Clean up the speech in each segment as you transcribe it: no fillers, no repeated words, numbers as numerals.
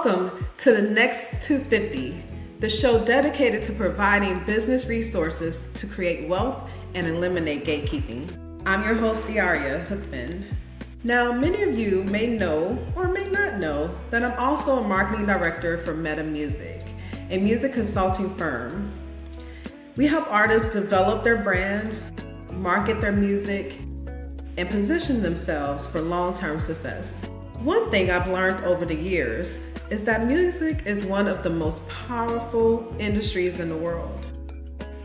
Welcome to the Next 250, the show dedicated to providing business resources to create wealth and eliminate gatekeeping. I'm your host, Diaria Hookman. Now, many of you may know or may not know that I'm also a marketing director for Meta Music, a music consulting firm. We help artists develop their brands, market their music, and position themselves for long-term success. One thing I've learned over the years is that music is one of the most powerful industries in the world,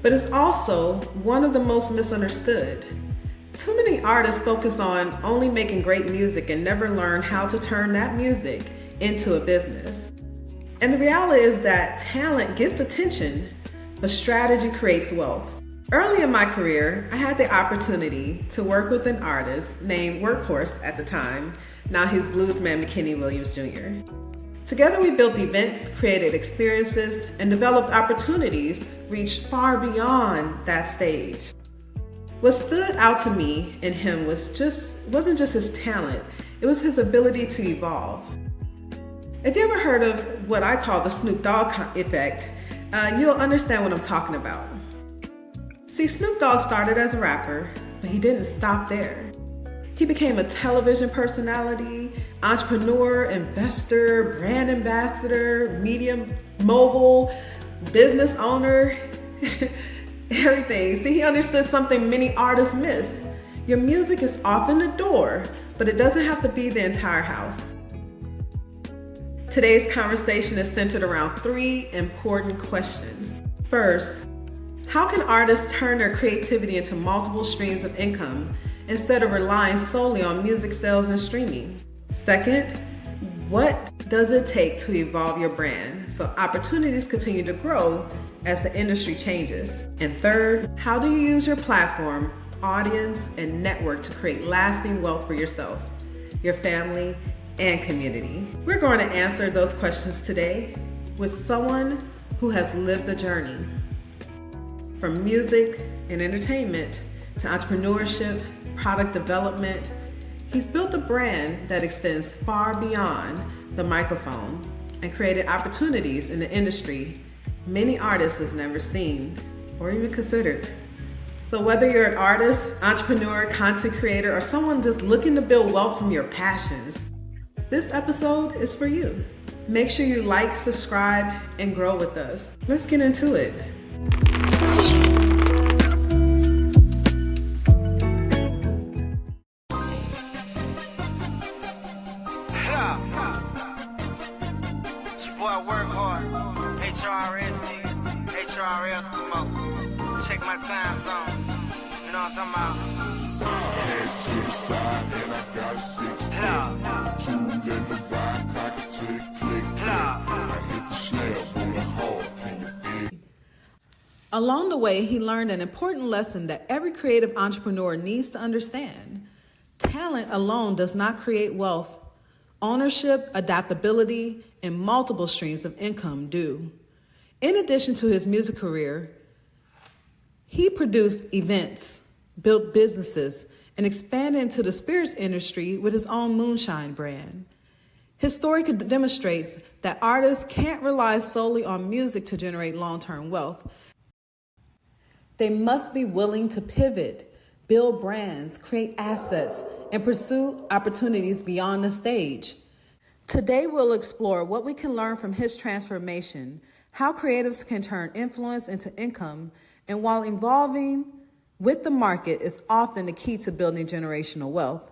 but it's also one of the most misunderstood. Too many artists focus on only making great music and never learn how to turn that music into a business. And the reality is that talent gets attention, but strategy creates wealth. Early in my career, I had the opportunity to work with an artist named WORKHRSE at the time. Now he's Bluesman McKinney Williams Jr. Together we built events, created experiences, and developed opportunities reached far beyond that stage. What stood out to me in him wasn't just his talent, it was his ability to evolve. If you ever heard of what I call the Snoop Dogg effect, you'll understand what I'm talking about. See, Snoop Dogg started as a rapper, but he didn't stop there. He became a television personality, entrepreneur, investor, brand ambassador, media mogul, business owner, everything. See, he understood something many artists miss. Your music is often the door, but it doesn't have to be the entire house. Today's conversation is centered around three important questions. First, how can artists turn their creativity into multiple streams of income instead of relying solely on music sales and streaming? Second, what does it take to evolve your brand so opportunities continue to grow as the industry changes? And third, how do you use your platform, audience, and network to create lasting wealth for yourself, your family, and community? We're going to answer those questions today with someone who has lived the journey. From music and entertainment to entrepreneurship, product development, he's built a brand that extends far beyond the microphone and created opportunities in the industry many artists has never seen or even considered. So whether you're an artist, entrepreneur, content creator, or someone just looking to build wealth from your passions, this episode is for you. Make sure you like, subscribe, and grow with us. Let's get into it. HRSE, come on. Check my time zone. You know what I'm talking about? Head to the side and I got a 6 2 in the ride, cock it to the click. I hit the snare, rolling hard, can you feel? Along the way, he learned an important lesson that every creative entrepreneur needs to understand. Talent alone does not create wealth. Ownership, adaptability, and multiple streams of income do. In addition to his music career, he produced events, built businesses, and expanded into the spirits industry with his own moonshine brand. His story demonstrates that artists can't rely solely on music to generate long-term wealth. They must be willing to pivot, build brands, create assets, and pursue opportunities beyond the stage. Today, we'll explore what we can learn from his transformation, how creatives can turn influence into income, and while evolving with the market is often the key to building generational wealth.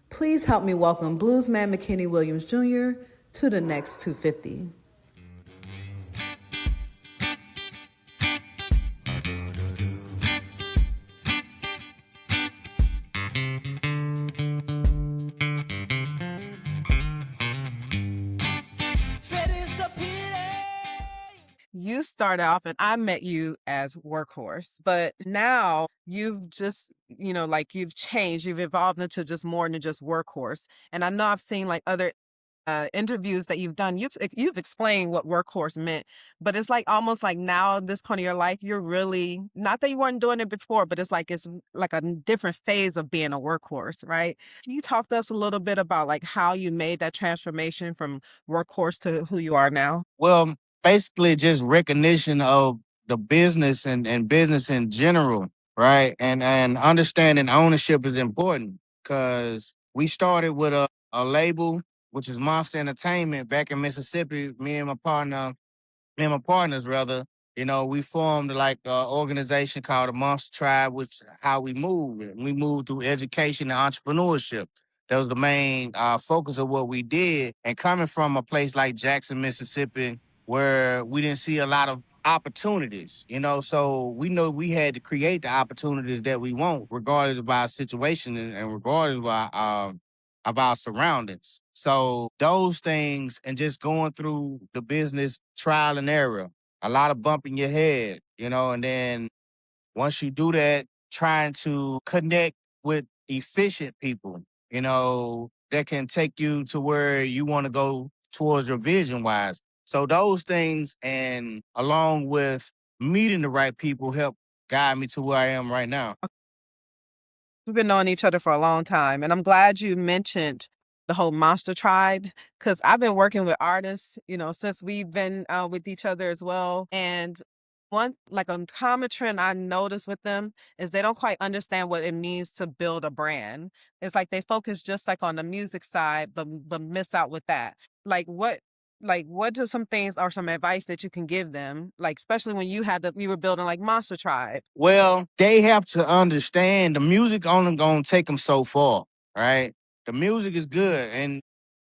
Please help me welcome Bluesman McKinney Williams Jr. to the Next 250. You started off and I met you as WORKHRSE, but now you've just, you've changed, you've evolved into just more than just WORKHRSE. And I know I've seen like other interviews that you've done, you've explained what workhorse meant, but it's like almost like now at this point of your life, you're really, not that you weren't doing it before, but it's like a different phase of being a workhorse, right? Can you talk to us a little bit about like how you made that transformation from workhorse to who you are now? Well, basically just recognition of the business and business in general, right? And understanding ownership is important because we started with a label, which is Monster Entertainment back in Mississippi. Me and my partners rather, we formed like an organization called the Monster Tribe, which how we move. And we moved through education and entrepreneurship. That was the main focus of what we did. And coming from a place like Jackson, Mississippi, where we didn't see a lot of opportunities, so we know we had to create the opportunities that we want, regardless of our situation and regardless of our surroundings. So those things and just going through the business trial and error, a lot of bumping your head, and then once you do that, trying to connect with efficient people, that can take you to where you want to go towards your vision wise. So those things and along with meeting the right people help guide me to where I am right now. We've been knowing each other for a long time, and I'm glad you mentioned the whole Monster Tribe because I've been working with artists, since we've been with each other as well. And one like a common trend I notice with them is they don't quite understand what it means to build a brand. It's like they focus just like on the music side, but miss out with that. Like what are some things or some advice that you can give them? Like especially when you were building like Monster Tribe. Well, they have to understand the music only gonna take them so far, right? The music is good, and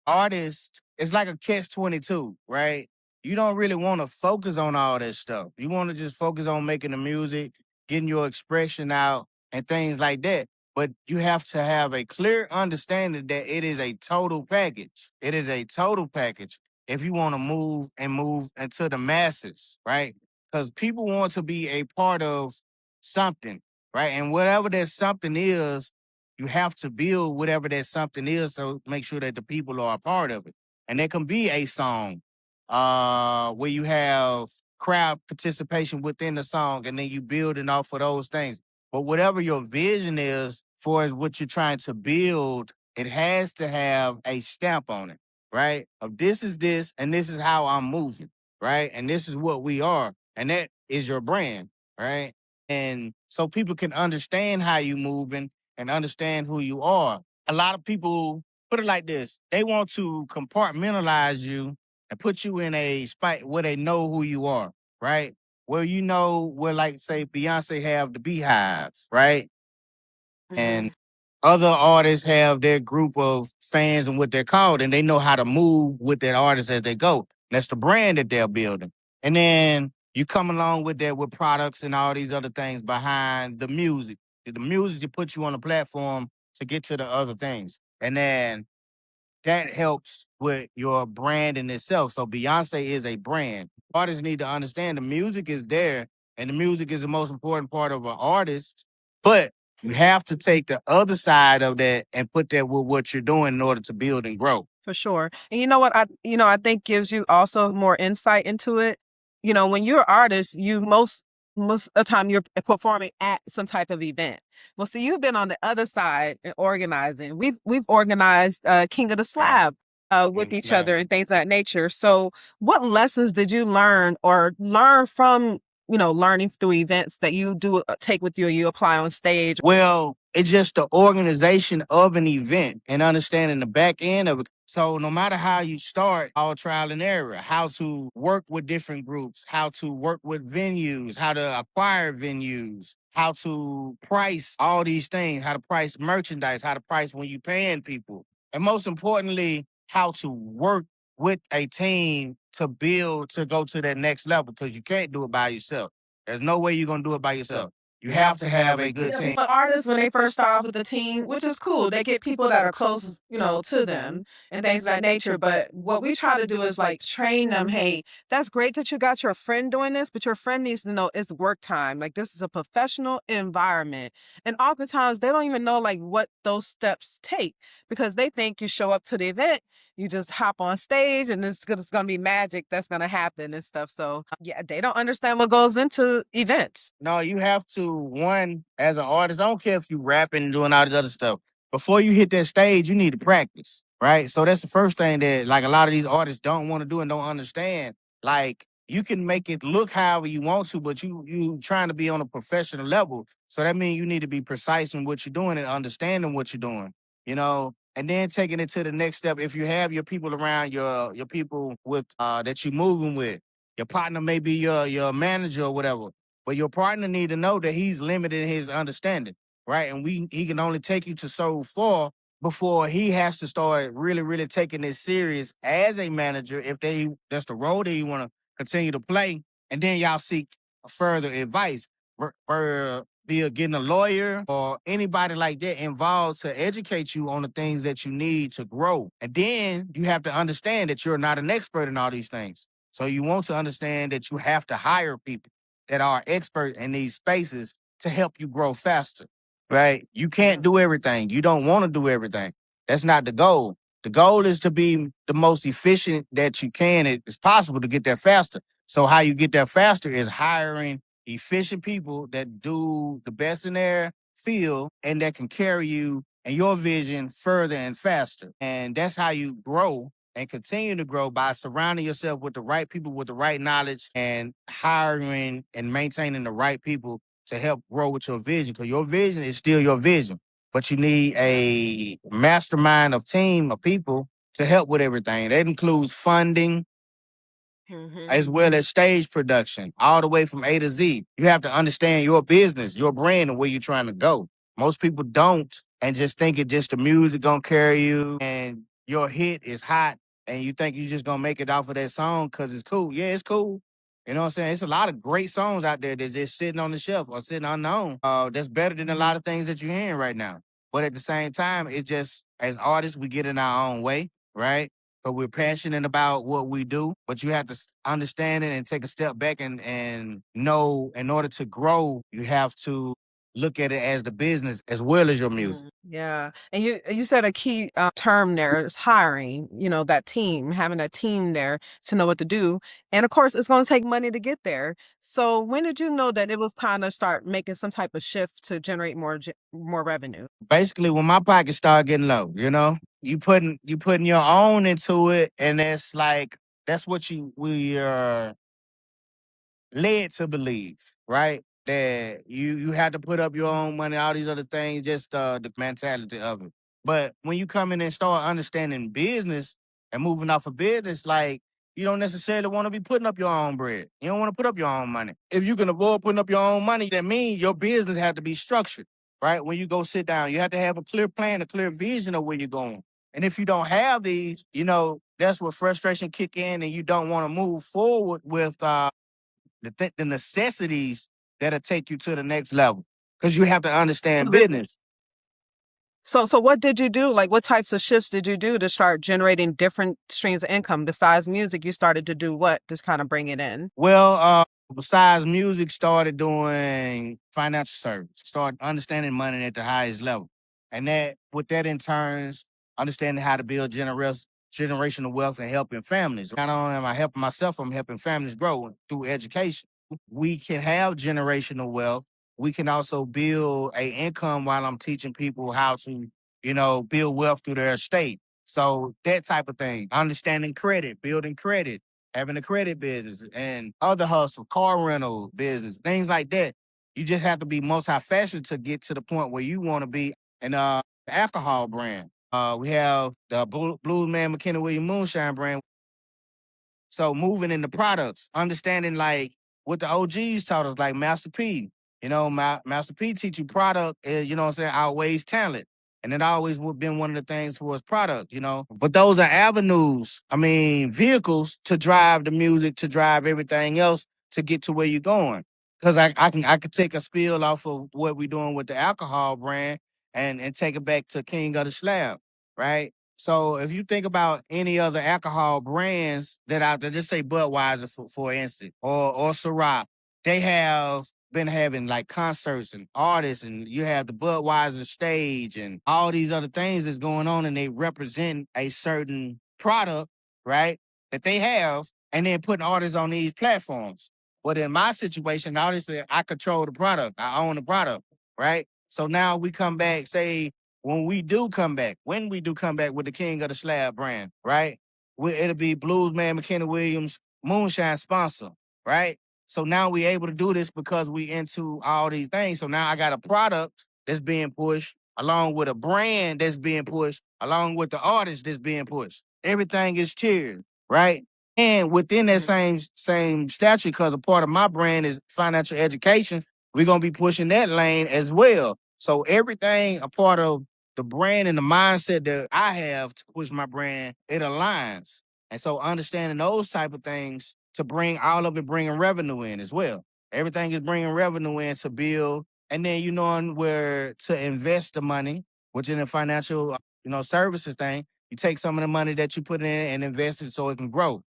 artists, it's like a catch-22, right? You don't really want to focus on all that stuff. You want to just focus on making the music, getting your expression out, and things like that. But you have to have a clear understanding that it is a total package. It is a total package if you want to move into the masses, right? Because people want to be a part of something, right? And whatever that something is, you have to build whatever that something is, so make sure that the people are a part of it. And there can be a song where you have crowd participation within the song and then you building off of those things. But whatever your vision is for as what you're trying to build, it has to have a stamp on it, right? Of this is this and this is how I'm moving, right? And this is what we are. And that is your brand, right? And so people can understand how you moving and understand who you are. A lot of people put it like this. They want to compartmentalize you and put you in a spot where they know who you are, right? Where like say Beyonce have the Beehive, right? And other artists have their group of fans and what they're called, and they know how to move with that artist as they go. That's the brand that they're building. And then you come along with that with products and all these other things behind the music. The music to put you on the platform to get to the other things. And then that helps with your brand in itself. So Beyonce is a brand. Artists need to understand the music is there, and the music is the most important part of an artist. But you have to take the other side of that and put that with what you're doing in order to build and grow. For sure. And you know what I think gives you also more insight into it. When you're an artist, you most of the time you're performing at some type of event. Well, see, you've been on the other side and organizing. We've organized King of the Slab with each other and things of that nature. So what lessons did you learn from learning through events that you do take with you apply on stage? Well, it's just the organization of an event and understanding the back end of it. So no matter how you start, all trial and error, how to work with different groups, how to work with venues, how to acquire venues, how to price all these things, how to price merchandise, how to price when you paying people. And most importantly, how to work with a team to build to go to that next level because you can't do it by yourself. There's no way you're going to do it by yourself. You have to have a good team. But artists, when they first start off with the team, which is cool, they get people that are close, to them and things of that nature. But what we try to do is like train them. Hey, that's great that you got your friend doing this, but your friend needs to know it's work time. Like this is a professional environment. And oftentimes they don't even know like what those steps take because they think you show up to the event you just hop on stage and it's gonna be magic that's gonna happen and stuff. So yeah, they don't understand what goes into events. No, you have to, one, as an artist, I don't care if you rapping and doing all this other stuff. Before you hit that stage, you need to practice, right? So that's the first thing that like a lot of these artists don't want to do and don't understand. Like you can make it look however you want to, but you trying to be on a professional level. So that means you need to be precise in what you're doing and understanding what you're doing, and then taking it to the next step. If you have your people around, your people with that you're moving with, your partner may be your manager or whatever, but your partner need to know that he's limited in his understanding, right? And he can only take you to so far before he has to start really, really taking this serious as a manager. If that's the role that you want to continue to play, and then y'all seek further advice for via getting a lawyer or anybody like that involved to educate you on the things that you need to grow. And then you have to understand that you're not an expert in all these things. So you want to understand that you have to hire people that are expert in these spaces to help you grow faster, right? You can't do everything. You don't want to do everything. That's not the goal. The goal is to be the most efficient that you can. It's possible to get there faster. So how you get there faster is hiring efficient people that do the best in their field and that can carry you and your vision further and faster. And that's how you grow and continue to grow, by surrounding yourself with the right people with the right knowledge and hiring and maintaining the right people to help grow with your vision. Because your vision is still your vision, but you need a mastermind of team of people to help with everything. That includes funding, as well as stage production, all the way from A to Z. You have to understand your business, your brand, and where you're trying to go. Most people don't, and just think it just the music gonna carry you, and your hit is hot, and you think you just gonna make it off of that song because it's cool. Yeah, it's cool. You know what I'm saying? It's a lot of great songs out there that's just sitting on the shelf or sitting unknown. That's better than a lot of things that you're hearing right now. But at the same time, it's just as artists, we get in our own way, right? But we're passionate about what we do. But you have to understand it and take a step back and know, in order to grow, you have to look at it as the business as well as your music. Yeah. And you said a key term there is hiring, that team, having a team there to know what to do. And of course, it's going to take money to get there. So when did you know that it was time to start making some type of shift to generate more revenue? Basically, when my pockets start getting low, you putting your own into it, and that's what we are led to believe, right? That you have to put up your own money, all these other things, just the mentality of it. But when you come in and start understanding business and moving off of business, like you don't necessarily want to be putting up your own bread. You don't want to put up your own money. If you can avoid putting up your own money, that means your business has to be structured, right? When you go sit down, you have to have a clear plan, a clear vision of where you're going. And if you don't have these, that's where frustration kick in, and you don't want to move forward with the necessities that'll take you to the next level, because you have to understand business. So what did you do? Like, what types of shifts did you do to start generating different streams of income besides music? You started to do what to kind of bring it in? Well, besides music, started doing financial service, started understanding money at the highest level. And that in turns, understanding how to build generational wealth and helping families. Not only am I helping myself, I'm helping families grow through education. We can have generational wealth. We can also build a income while I'm teaching people how to, build wealth through their estate. So that type of thing, understanding credit, building credit, having a credit business and other hustle, car rental business, things like that. You just have to be multifaceted to get to the point where you want to be. And the alcohol brand, we have the Bluesman McKinney Williams Moonshine brand. So moving into products, understanding like what the OGs taught us, like Master P. Master P teach you product, what I'm saying, outweighs talent. And it always been one of the things for us product. But those are avenues, vehicles to drive the music, to drive everything else to get to where you're going. Because I could take a spill off of what we're doing with the alcohol brand and take it back to King of the Slab, right? So if you think about any other alcohol brands that out there, just say Budweiser for instance, or Ciroc, they have been having like concerts and artists, and you have the Budweiser stage and all these other things that's going on, and they represent a certain product, right, that they have, and then putting artists on these platforms. But in my situation, obviously, I control the product. I own the product, right? So now we come back, say, when we do come back with the King of the Slab brand, right? It'll be Bluesman McKinney Williams Moonshine sponsor, right? So now we able to do this because we into all these things. So now I got a product that's being pushed along with a brand that's being pushed along with the artist that's being pushed. Everything is tiered, right? And within that same statute, because a part of my brand is financial education, we're gonna be pushing that lane as well. So everything a part of the brand and the mindset that I have to push my brand, it aligns. And so understanding those type of things to bring all of it bringing revenue in as well. Everything is bringing revenue in to build, and then you knowing where to invest the money, which in the financial, services thing, you take some of the money that you put in and invest it so it can grow,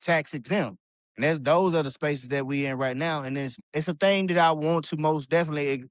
tax exempt. And those are the spaces that we in right now. And it's a thing that I want to most definitely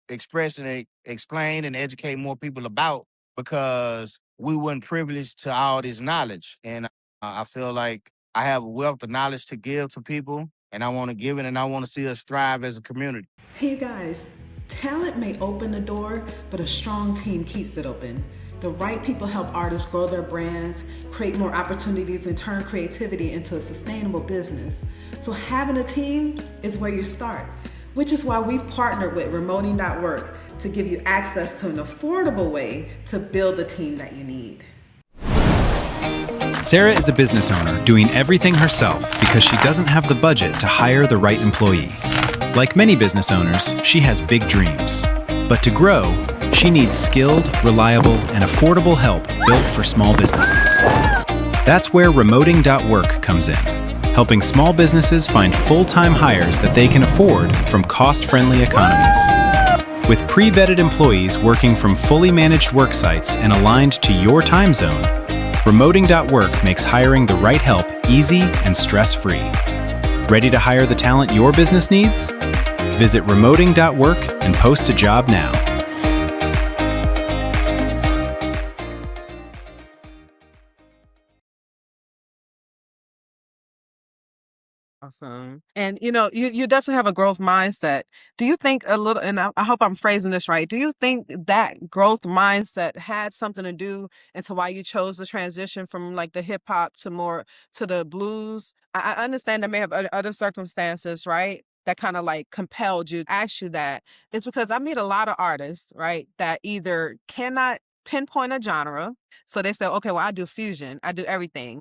express and explain and educate more people about, because we weren't privileged to all this knowledge. And I feel like I have a wealth of knowledge to give to people, and I want to give it, and I want to see us thrive as a community. Hey, you guys, talent may open the door, but a strong team keeps it open. The right people help artists grow their brands, create more opportunities, and turn creativity into a sustainable business. So having a team is where you start, which is why we've partnered with remoting.work to give you access to an affordable way to build the team that you need. Sarah is a business owner doing everything herself because she doesn't have the budget to hire the right employee. Like many business owners, she has big dreams. But to grow, she needs skilled, reliable, and affordable help built for small businesses. That's where remoting.work comes in, helping small businesses find full-time hires that they can afford from cost-friendly economies. With pre-vetted employees working from fully managed work sites and aligned to your time zone, remoting.work makes hiring the right help easy and stress-free. Ready to hire the talent your business needs? Visit remoting.work and post a job now. Awesome. And you definitely have a growth mindset. Do you think and I hope I'm phrasing this right, do you think that growth mindset had something to do into why you chose the transition from like the hip hop to more to the blues? I understand there may have other circumstances, right? That kind of like compelled you, asked you that. It's because I meet a lot of artists, right, that either cannot pinpoint a genre. So they say, okay, well, I do fusion, I do everything.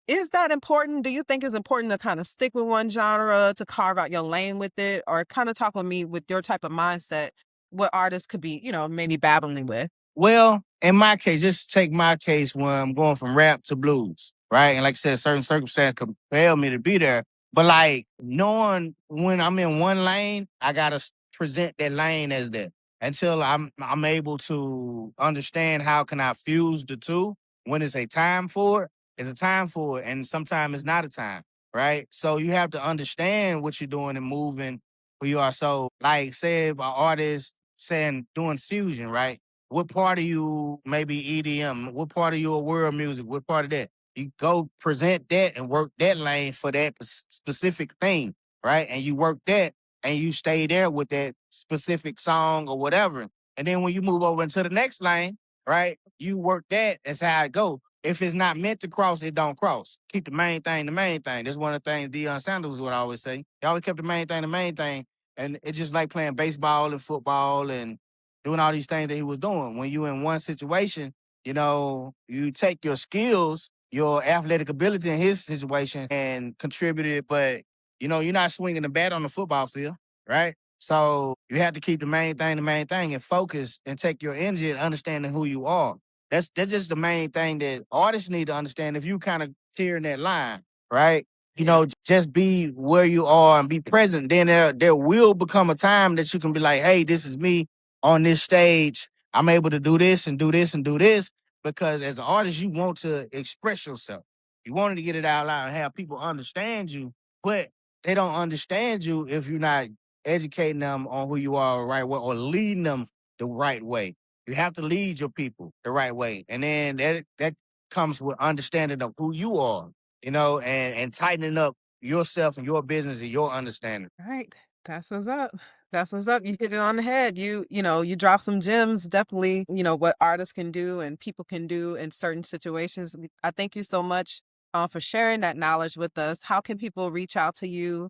Is that important? Do you think it's important to kind of stick with one genre, to carve out your lane with it, or kind of talk with me with your type of mindset, what artists could be, maybe battling with? Well, in my case, just take my case when I'm going from rap to blues, right? And like I said, certain circumstances compel me to be there. But like knowing when I'm in one lane, I gotta present that lane as that until I'm able to understand how can I fuse the two. When it's a time for it, it's a time for it, and sometimes it's not a time, right? So you have to understand what you're doing and moving who you are. So, like, say if an artist saying doing fusion, right? What part of you maybe EDM? What part of you are world music? What part of that? You go present that and work that lane for that specific thing, right? And you work that and you stay there with that specific song or whatever. And then when you move over into the next lane, right? You work that. That's how it go. If it's not meant to cross, it don't cross. Keep the main thing the main thing. That's one of the things Deion Sanders would always say. He always kept the main thing the main thing. And it's just like playing baseball and football and doing all these things that he was doing. When you in one situation, you take your skills, your athletic ability in his situation and contribute it, but you're not swinging the bat on the football field, right? So you have to keep the main thing and focus and take your energy and understanding who you are. That's just the main thing that artists need to understand. If you kind of tearing that line, right? Just be where you are and be present. Then there will become a time that you can be like, hey, this is me on this stage. I'm able to do this and do this and do this. Because as an artist, you want to express yourself. You wanted to get it out loud and have people understand you, but they don't understand you if you're not educating them on who you are the right way or leading them the right way. You have to lead your people the right way. And then that comes with understanding of who you are, and tightening up yourself and your business and your understanding. Right. That's what's up. That's what's up. You hit it on the head. You drop some gems, definitely, what artists can do and people can do in certain situations. I thank you so much for sharing that knowledge with us. How can people reach out to you?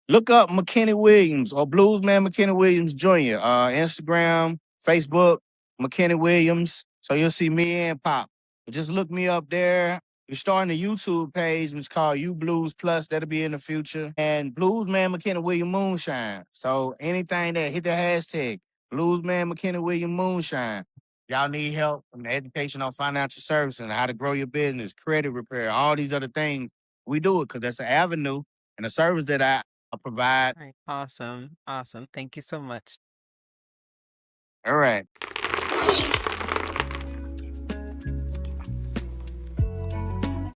Look up McKinney Williams or Bluesman McKinney Williams Jr. Instagram, Facebook, McKinney Williams. So you'll see me and Pop. But just look me up there. We're starting a YouTube page, which is called You Blues Plus. That'll be in the future. And Bluesman McKinney Williams Moonshine. So anything that hit the hashtag, Bluesman McKinney Williams Moonshine. Y'all need help from education on financial services and how to grow your business, credit repair, all these other things. We do it because that's an avenue and a service that I provide. Right. Awesome. Awesome. Thank you so much. All right.